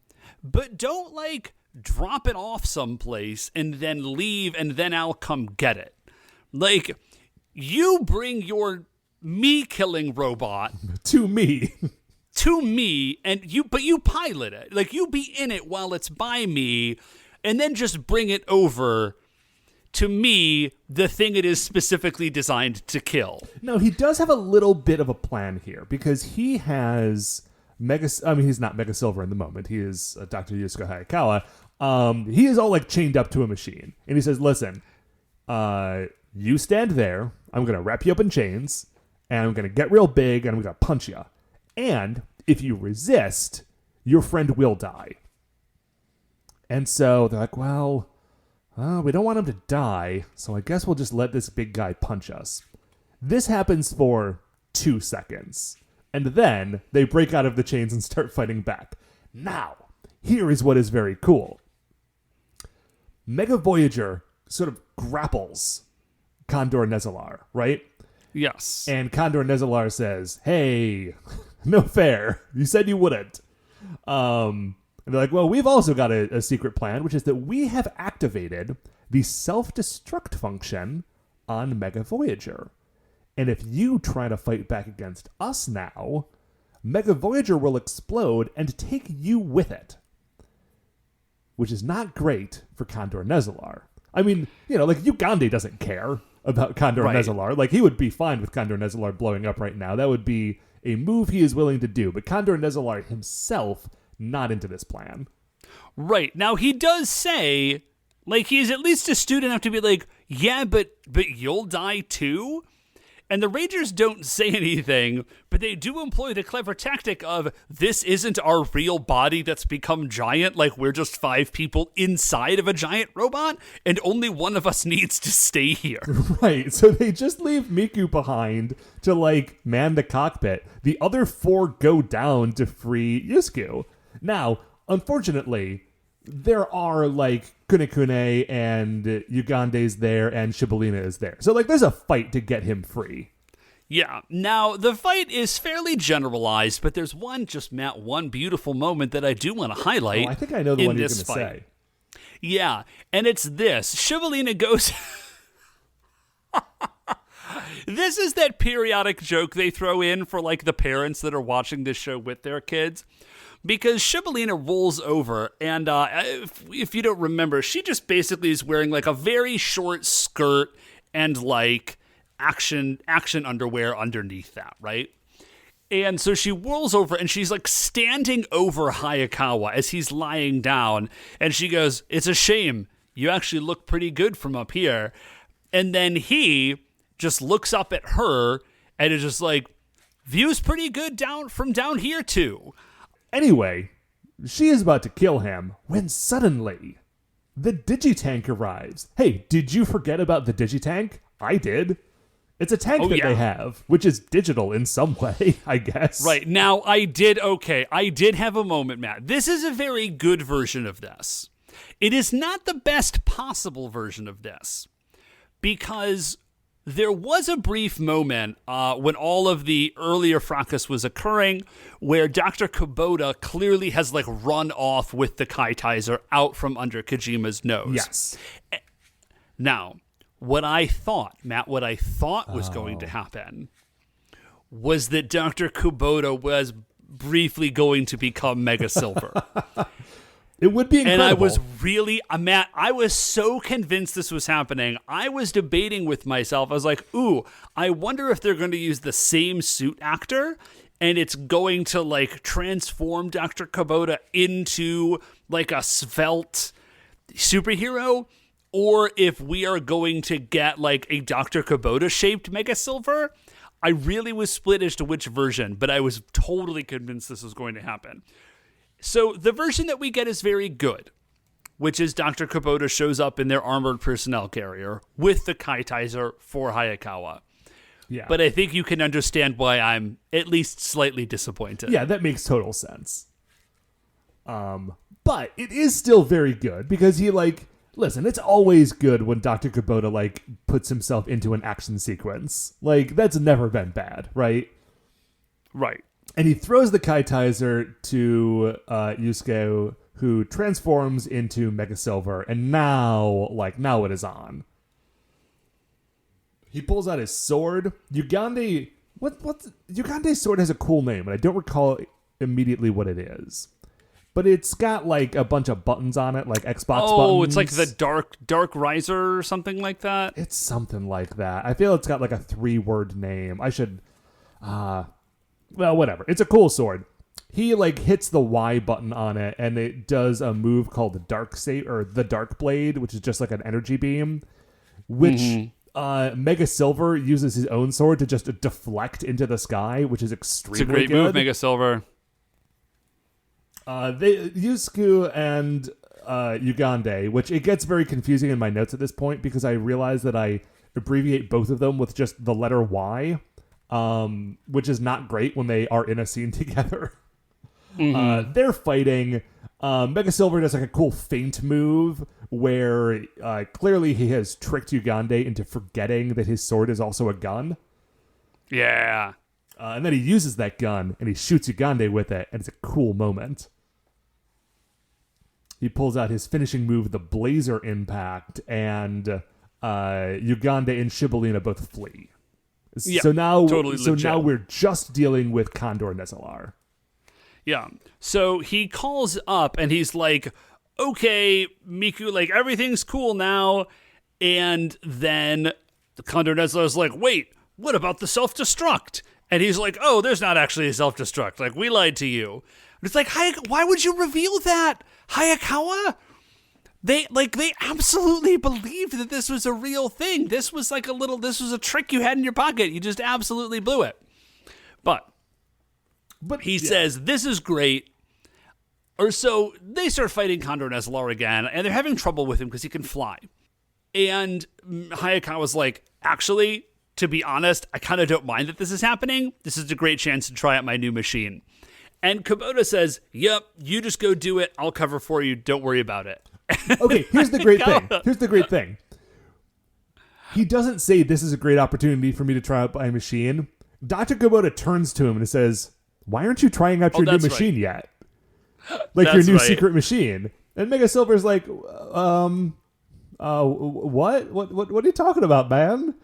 but don't, like, drop it off someplace and then leave and then I'll come get it. Like, you bring your me-killing robot to me, and you pilot it. Like, you be in it while it's by me, and then just bring it over to me, the thing it is specifically designed to kill. No, he does have a little bit of a plan here, because he has he's not Mega Silver in the moment. He is Dr. Yusuke Hayakawa. He is all, like, chained up to a machine. And he says, listen, you stand there. I'm going to wrap you up in chains, and I'm going to get real big, and I'm going to punch you. And if you resist, your friend will die. And so they're like, well, we don't want him to die, so I guess we'll just let this big guy punch us. This happens for 2 seconds. And then they break out of the chains and start fighting back. Now, here is what is very cool. Mega Voyager sort of grapples Condor Nezalar, right? Yes. And Condor Nezalar says, hey, no fair. You said you wouldn't. And they're like, well, we've also got a secret plan, which is that we have activated the self-destruct function on Mega Voyager. And if you try to fight back against us now, Mega Voyager will explode and take you with it. Which is not great for Condor Nezalar. I mean, like Ugande doesn't care about Condor Nezalar. Like, he would be fine with Condor Nezalar blowing up right now. That would be a move he is willing to do. But Condor Nezalar himself, not into this plan. Right. Now, he does say, like, he's at least astute enough to be like, yeah, but you'll die too? And the Rangers don't say anything, but they do employ the clever tactic of, this isn't our real body that's become giant, like we're just 5 people inside of a giant robot, and only one of us needs to stay here. Right, so they just leave Miku behind to, like, man the cockpit. The other 4 go down to free Yusuke. Now, unfortunately, there are, like, Kunekune and Ugande's there and Shibolina is there. So, like, there's a fight to get him free. Yeah. Now, the fight is fairly generalized, but there's one beautiful moment that I do want to highlight. Oh, I think I know the one you're going to say. Yeah, and it's this. Shibolina goes... This is that periodic joke they throw in for, like, the parents that are watching this show with their kids. Because Shibolina rolls over, and if you don't remember, she just basically is wearing, like, a very short skirt and, like, action underwear underneath that, right? And so she whirls over, and she's, like, standing over Hayakawa as he's lying down, and she goes, it's a shame. You actually look pretty good from up here. And then he just looks up at her, and is just like, view's pretty good from down here, too. Anyway, she is about to kill him when suddenly the Digitank arrives. Hey, did you forget about the Digitank? I did. It's a tank that they have, which is digital in some way, I guess. Right. Now, I did have a moment, Matt. This is a very good version of this. It is not the best possible version of this, because there was a brief moment when all of the earlier fracas was occurring where Dr. Kubota clearly has, like, run off with the Kaitizer out from under Kojima's nose. Yes. Now, what I thought was going to happen was that Dr. Kubota was briefly going to become Mega Silver. It would be incredible. And I was really, Matt, I was so convinced this was happening. I was debating with myself. I was like, ooh, I wonder if they're going to use the same suit actor and it's going to, like, transform Dr. Kubota into, like, a svelte superhero, or if we are going to get, like, a Dr. Kubota-shaped Mega Silver. I really was split as to which version, but I was totally convinced this was going to happen. So the version that we get is very good, which is Dr. Kubota shows up in their armored personnel carrier with the Kaitizer for Hayakawa. Yeah. But I think you can understand why I'm at least slightly disappointed. Yeah, that makes total sense. But it is still very good because he, like, listen, it's always good when Dr. Kubota, like, puts himself into an action sequence. Like, that's never been bad, right? Right. And he throws the Kaitizer to Yusuke, who transforms into Mega Silver, and now it is on. He pulls out his sword. Ugande's sword has a cool name, and I don't recall immediately what it is. But it's got, like, a bunch of buttons on it, like Xbox buttons. Oh, it's like the Dark Riser or something like that? It's something like that. I feel it's got, like, a 3-word name. I should... well, whatever. It's a cool sword. He, like, hits the Y button on it, and it does a move called the Dark Blade, which is just like an energy beam, which Mega Silver uses his own sword to just deflect into the sky, which is extremely good. It's a great move, Mega Silver. Yusuke and Ugande, which it gets very confusing in my notes at this point because I realize that I abbreviate both of them with just the letter Y. which is not great when they are in a scene together. They're fighting. Mega Silver does like a cool feint move where clearly he has tricked Ugande into forgetting that his sword is also a gun. Yeah. And then he uses that gun and he shoots Ugande with it, and it's a cool moment. He pulls out his finishing move, the Blazer Impact, and Ugande and Shibolina both flee. Yeah, so now, totally legit. Now we're just dealing with Condor and SLR. Yeah. So he calls up and he's like, okay, Miku, like, everything's cool now. And then the Condor Neslar's like, wait, what about the self-destruct? And he's like, oh, there's not actually a self-destruct. Like, we lied to you. And it's like, why would you reveal that? Hayakawa? They absolutely believed that this was a real thing. This was this was a trick you had in your pocket. You just absolutely blew it. But he says, this is great. Or so they start fighting Condor and SLR again, and they're having trouble with him because he can fly. And Hayakawa's like, actually, to be honest, I kind of don't mind that this is happening. This is a great chance to try out my new machine. And Kubota says, yep, you just go do it. I'll cover for you. Don't worry about it. Okay, here's the great thing. He doesn't say this is a great opportunity for me to try out my machine. Dr. Kubota turns to him and says, why aren't you trying out your new machine yet? Like your new secret machine. And Mega Silver's like, what? What are you talking about, man?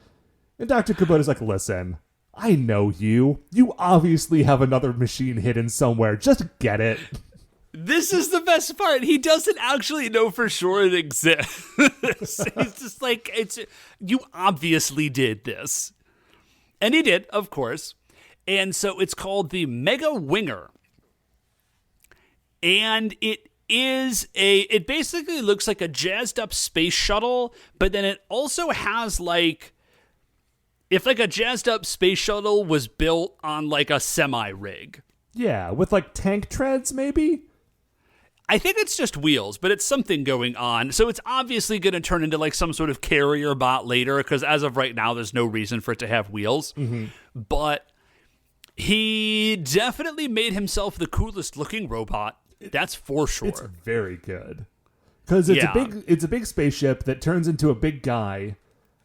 And Dr. Kubota's like, listen, I know you. You obviously have another machine hidden somewhere. Just get it. This is the best part. He doesn't actually know for sure it exists. He's just like, you obviously did this. And he did, of course. And so it's called the Mega Winger. And it basically looks like a jazzed up space shuttle, but then it also has if a jazzed up space shuttle was built on a semi rig. Yeah, with tank treads maybe? I think it's just wheels, but it's something going on. So it's obviously going to turn into some sort of carrier bot later, because as of right now, there's no reason for it to have wheels. Mm-hmm. But he definitely made himself the coolest looking robot. That's for sure. It's very good. Because it's a big spaceship that turns into a big guy,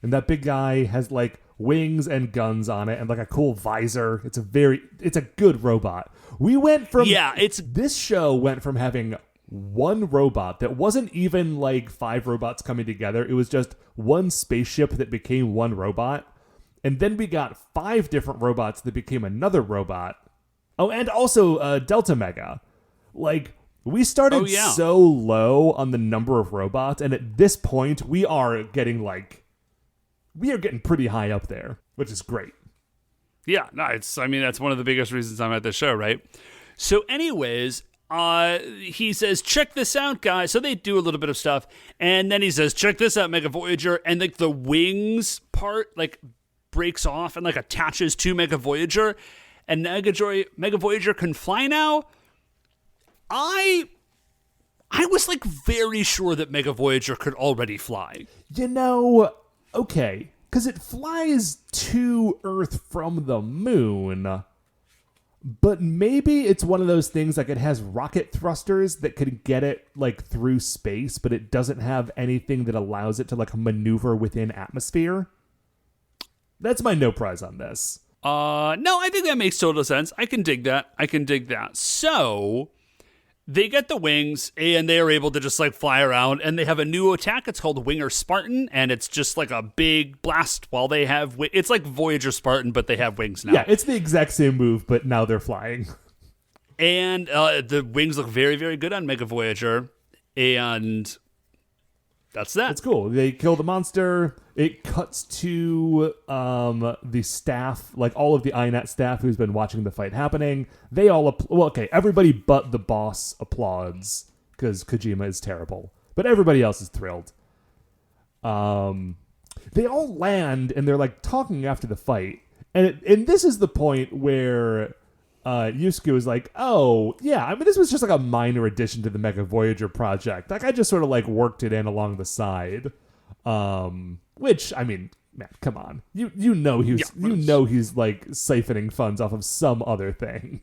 and that big guy has wings and guns on it and a cool visor. It's a good robot. We went from this show went from having one robot that wasn't even 5 robots coming together. It was just one spaceship that became one robot. And then we got 5 different robots that became another robot. Oh, and also Delta Mega. We started so low on the number of robots, and at this point we are getting pretty high up there, which is great. Yeah, no, that's one of the biggest reasons I'm at this show, right? So anyways, he says, check this out, guys. So they do a little bit of stuff, and then he says, check this out, Mega Voyager, and the wings part breaks off and attaches to Mega Voyager, and Mega Voyager can fly now. I was very sure that Mega Voyager could already fly. Okay, because it flies to Earth from the moon, but maybe it's one of those things it has rocket thrusters that could get it through space, but it doesn't have anything that allows it to maneuver within atmosphere. That's my no prize on this. No, I think that makes total sense. I can dig that. So they get the wings, and they are able to just fly around, and they have a new attack. It's called Winger Spartan, and it's just a big blast while they have... It's like Voyager Spartan, but they have wings now. Yeah, it's the exact same move, but now they're flying. And the wings look very, very good on Mega Voyager, and that's that. It's cool. They kill the monster. It cuts to the staff, all of the INAT staff who's been watching the fight happening. They all, everybody but the boss applauds because Kojima is terrible. But everybody else is thrilled. They all land and they're talking after the fight. And this is the point where Yusuke was like, oh, yeah, this was just a minor addition to the Mega Voyager project. I just sort of worked it in along the side. Which, Matt, come on. You know he's like siphoning funds off of some other thing.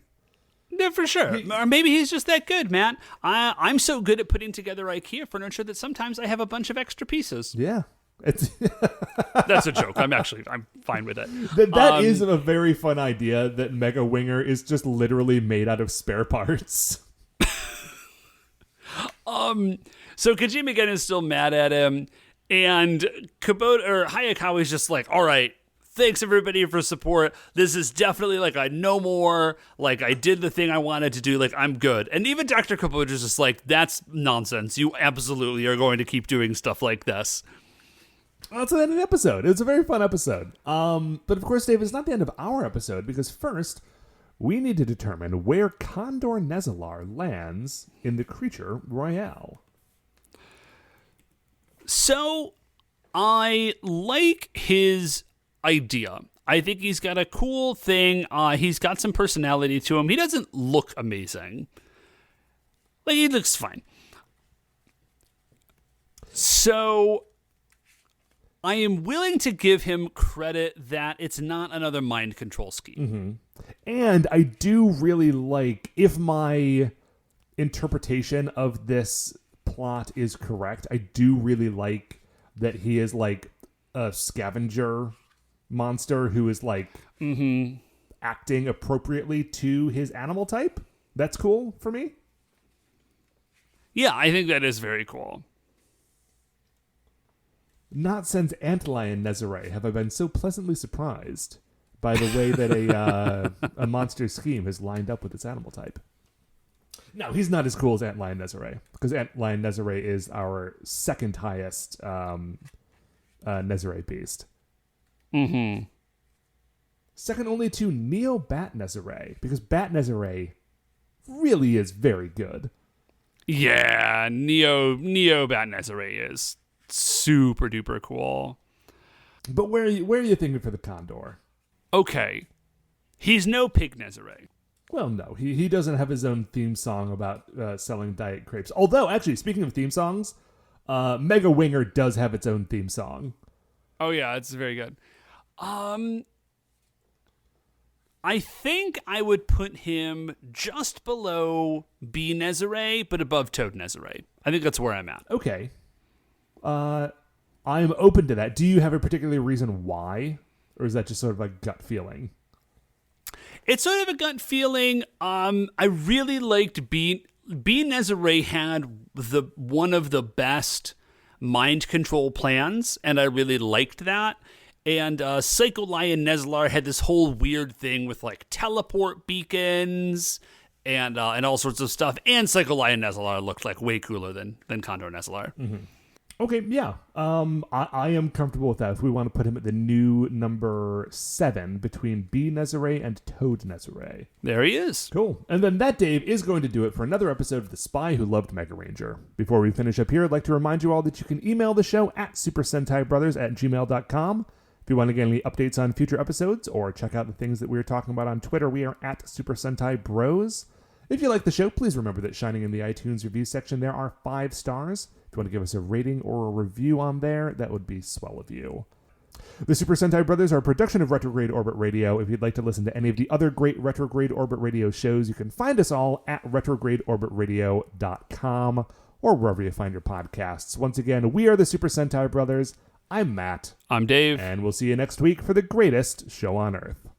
Yeah, for sure. Or maybe he's just that good, Matt. I'm so good at putting together IKEA furniture that sometimes I have a bunch of extra pieces. Yeah. That's a joke. I'm fine with it. That is a very fun idea that Mega Winger is just literally made out of spare parts. So Kojima again is still mad at him, and Hayakawa is just like, all right, thanks everybody for support. This is definitely like a no more, like I did the thing I wanted to do, like I'm good. And even Dr. Kabuto is just like, that's nonsense. You absolutely are going to keep doing stuff like this. That's the end of the episode. It was a very fun episode. But of course, Dave, it's not the end of our episode, because first, we need to determine where Condor Nezalar lands in the Creature Royale. So, I like his idea. I think he's got a cool thing. He's got some personality to him. He doesn't look amazing. Like, he looks fine. So, I am willing to give him credit that it's not another mind control scheme. Mm-hmm. And I do really like, if my interpretation of this plot is correct, I do really like that he is like a scavenger monster who is like acting appropriately to his animal type. That's cool for me. Yeah, I think that is very cool. Not since Antlion Nezare have I been so pleasantly surprised by the way that a monster scheme has lined up with its animal type. No, he's not as cool as Antlion Nezare, because Antlion Nezare is our second highest Nezare beast. Mm-hmm. Second only to Neo Bat Nezare, because Bat Nezare really is very good. Yeah, Neo Bat Nezare is super duper cool. But where are you thinking for the Condor? Okay, he's no Pig Nezare. Well, no, he doesn't have his own theme song about selling diet crepes. Although, actually, speaking of theme songs, Mega Winger does have its own theme song. Oh yeah, it's very good. I think I would put him just below B Nezare, but above Toad Nezare. I think that's where I'm at. Okay. I'm open to that. Do you have a particular reason why? Or is that just sort of like gut feeling? It's sort of a gut feeling. I really liked B Nezare had one of the best mind control plans, and I really liked that. And Psycho Lion Nezlar had this whole weird thing with like teleport beacons and all sorts of stuff. And Psycho Lion Nezlar looked like way cooler than Condor Nezlar. Mm-hmm. Okay, yeah. I am comfortable with that. If we want to put him at the new number 7 between B Nezare and Toad Nezare. There he is. Cool. And then that, Dave, is going to do it for another episode of The Spy Who Loved Megaranger. Before we finish up here, I'd like to remind you all that you can email the show at supersentaibrothers@gmail.com. If you want to get any updates on future episodes or check out the things that we're talking about on Twitter, we are at Super Sentai Bros. If you like the show, please remember that shining in the iTunes review section, there are 5 stars. If you want to give us a rating or a review on there, that would be swell of you. The Super Sentai Brothers are a production of Retrograde Orbit Radio. If you'd like to listen to any of the other great Retrograde Orbit Radio shows, you can find us all at retrogradeorbitradio.com or wherever you find your podcasts. Once again, we are the Super Sentai Brothers. I'm Matt. I'm Dave. And we'll see you next week for the greatest show on Earth.